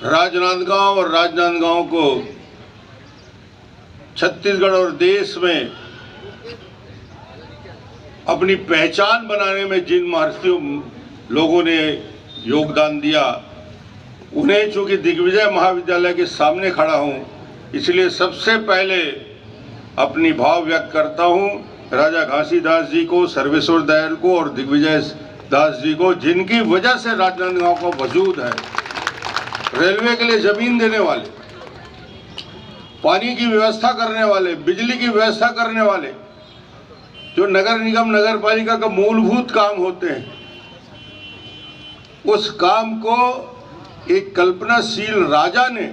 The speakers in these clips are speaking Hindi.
राजनांदगांव और राजनांदगांव को छत्तीसगढ़ और देश में अपनी पहचान बनाने में जिन महर्षियों लोगों ने योगदान दिया, उन्हें चूंकि दिग्विजय महाविद्यालय के सामने खड़ा हूं, इसलिए सबसे पहले अपनी भाव व्यक्त करता हूं राजा घासीदास जी को, सर्वेश्वर दयाल को और दिग्विजय दास जी को, जिनकी वजह से राजनांदगांव का वजूद है। रेलवे के लिए जमीन देने वाले, पानी की व्यवस्था करने वाले, बिजली की व्यवस्था करने वाले, जो नगर निगम नगर पालिका का मूलभूत काम होते हैं, उस काम को एक कल्पनाशील राजा ने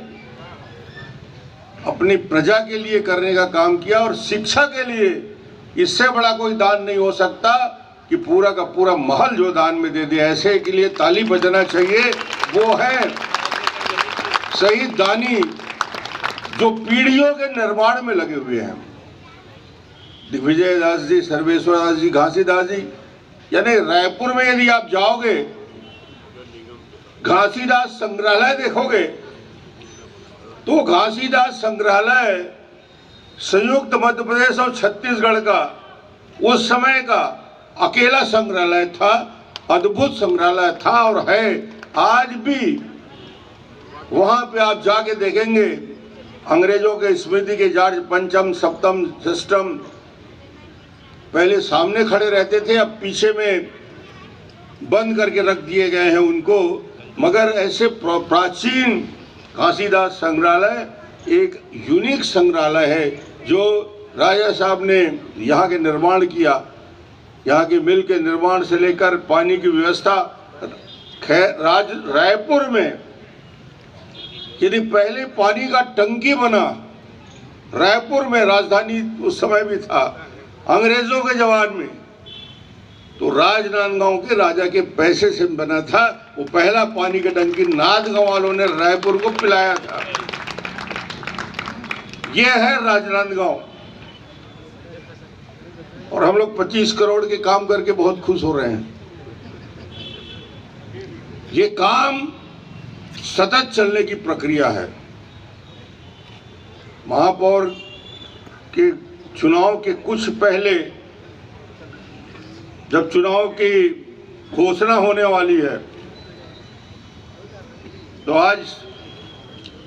अपनी प्रजा के लिए करने का काम किया। और शिक्षा के लिए इससे बड़ा कोई दान नहीं हो सकता कि पूरा का पूरा महल जो दान में दे दिया। ऐसे के लिए ताली बजाना चाहिए। वो है शहीद दानी जो पीढ़ियों के निर्माण में लगे हुए हैं, दिग्विजय दास जी, सर्वेश्वर दास जी, घासीदास जी। यानी रायपुर में यदि आप जाओगे, घासीदास संग्रहालय देखोगे, तो घासीदास संग्रहालय संयुक्त मध्य प्रदेश और छत्तीसगढ़ का उस समय का अकेला संग्रहालय था, अद्भुत संग्रहालय था और है आज भी। वहां पे आप जाके देखेंगे, अंग्रेजों के स्मृति के जॉर्ज पंचम, सप्तम, षष्टम पहले सामने खड़े रहते थे, अब पीछे में बंद करके रख दिए गए हैं उनको। मगर ऐसे प्राचीन घासीदास संग्रहालय एक यूनिक संग्रहालय है जो राजा साहब ने यहाँ के निर्माण किया। यहाँ के मिल के निर्माण से लेकर पानी की व्यवस्था। रायपुर में यदि पहले पानी का टंकी बना, रायपुर में, राजधानी उस समय भी था अंग्रेजों के जमाने में, तो राजनांदगांव के राजा के पैसे से बना था। वो पहला पानी का टंकी नांदगांव वालों ने रायपुर को पिलाया था। ये है राजनांदगांव। और हम लोग 25 करोड़ के काम करके बहुत खुश हो रहे हैं। ये काम सतत चलने की प्रक्रिया है। महापौर के चुनाव के कुछ पहले, जब चुनाव की घोषणा होने वाली है, तो आज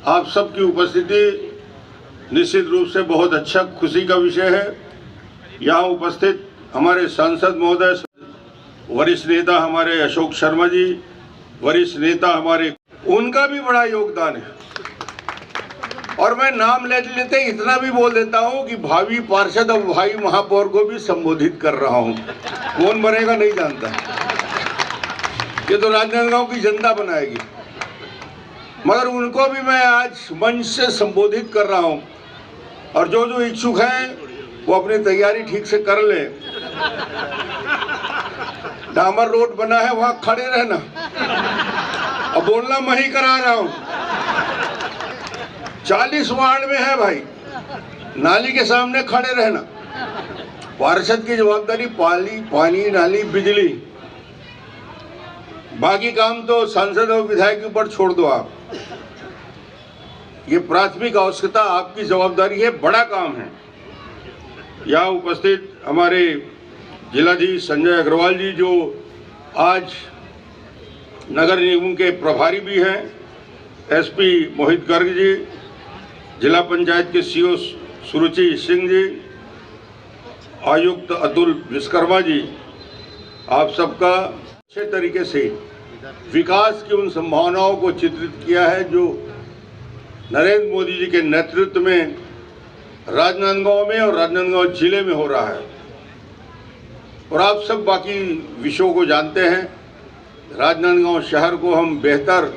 आप सबकी उपस्थिति निश्चित रूप से बहुत अच्छा खुशी का विषय है। यहाँ उपस्थित हमारे सांसद महोदय, वरिष्ठ नेता हमारे अशोक शर्मा जी, वरिष्ठ नेता हमारे, उनका भी बड़ा योगदान है। और मैं नाम लेते इतना भी बोल देता हूं कि भावी पार्षद और भाई महापौर को भी संबोधित कर रहा हूं। कौन बनेगा नहीं जानता, ये तो राजनांदगांव की जनता बनाएगी। मगर उनको भी मैं आज मंच से संबोधित कर रहा हूं। और जो जो इच्छुक हैं वो अपनी तैयारी ठीक से कर ले। डामर रोड बना है, वहां खड़े रहना। अब बोलना मैं ही करा रहा हूं। 40 वार्ड में है भाई, नाली के सामने खड़े रहना। पार्षद की जवाबदारी पानी, नाली, बिजली, बाकी काम तो सांसद और विधायक के ऊपर छोड़ दो आप। ये प्राथमिक आवश्यकता आपकी जवाबदारी है, बड़ा काम है। यहाँ उपस्थित हमारे जिलाधीश संजय अग्रवाल जी, जो आज नगर निगम के प्रभारी भी हैं, एसपी मोहित गर्ग जी, जिला पंचायत के सीओ सुरुचि सिंह जी, आयुक्त अतुल विश्वकर्मा जी, आप सबका अच्छे तरीके से विकास की उन संभावनाओं को चित्रित किया है जो नरेंद्र मोदी जी के नेतृत्व में राजनांदगांव में और राजनांदगांव जिले में हो रहा है। और आप सब बाकी विषयों को जानते हैं। राजनांदगांव शहर को हम बेहतर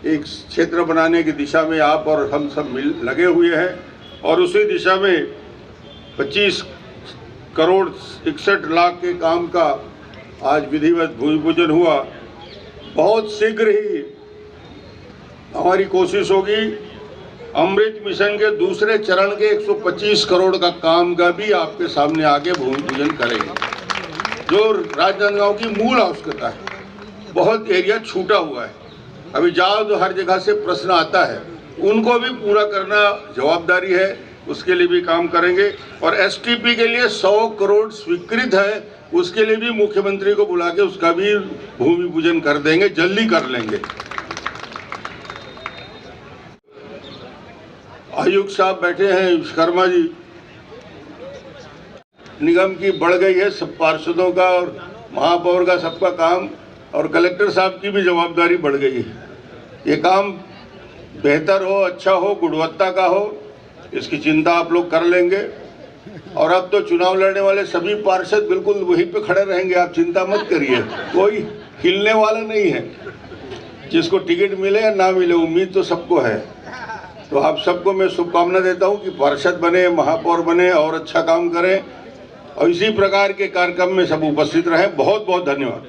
एक क्षेत्र बनाने की दिशा में आप और हम सब मिल लगे हुए हैं। और उसी दिशा में 25 करोड़ 61 लाख के काम का आज विधिवत भूमि पूजन हुआ। बहुत शीघ्र ही हमारी कोशिश होगी अमृत मिशन के दूसरे चरण के 125 करोड़ का काम का भी आपके सामने आके भूमि पूजन करेंगे, जो राजनांदगांव की मूल आवश्यकता है। बहुत एरिया छूटा हुआ है, अभी जाओ तो हर जगह से प्रश्न आता है, उनको भी पूरा करना जवाबदारी है, उसके लिए भी काम करेंगे। और एसटीपी के लिए 100 करोड़ स्वीकृत है, उसके लिए भी मुख्यमंत्री को बुला के उसका भी भूमि पूजन कर देंगे, जल्दी कर लेंगे। आयुक्त साहब बैठे हैं, विश्वकर्मा जी, निगम की बढ़ गई है, सब पार्षदों का और महापौर का सबका काम, और कलेक्टर साहब की भी जवाबदारी बढ़ गई है। ये काम बेहतर हो, अच्छा हो, गुणवत्ता का हो, इसकी चिंता आप लोग कर लेंगे। और अब तो चुनाव लड़ने वाले सभी पार्षद बिल्कुल वहीं पे खड़े रहेंगे, आप चिंता मत करिए, कोई हिलने वाला नहीं है। जिसको टिकट मिले या ना मिले, उम्मीद तो सबको है। तो आप सबको मैं शुभकामना देता हूं कि पार्षद बने, महापौर बने और अच्छा काम करें, और इसी प्रकार के कार्यक्रम में सब उपस्थित रहें। बहुत बहुत धन्यवाद।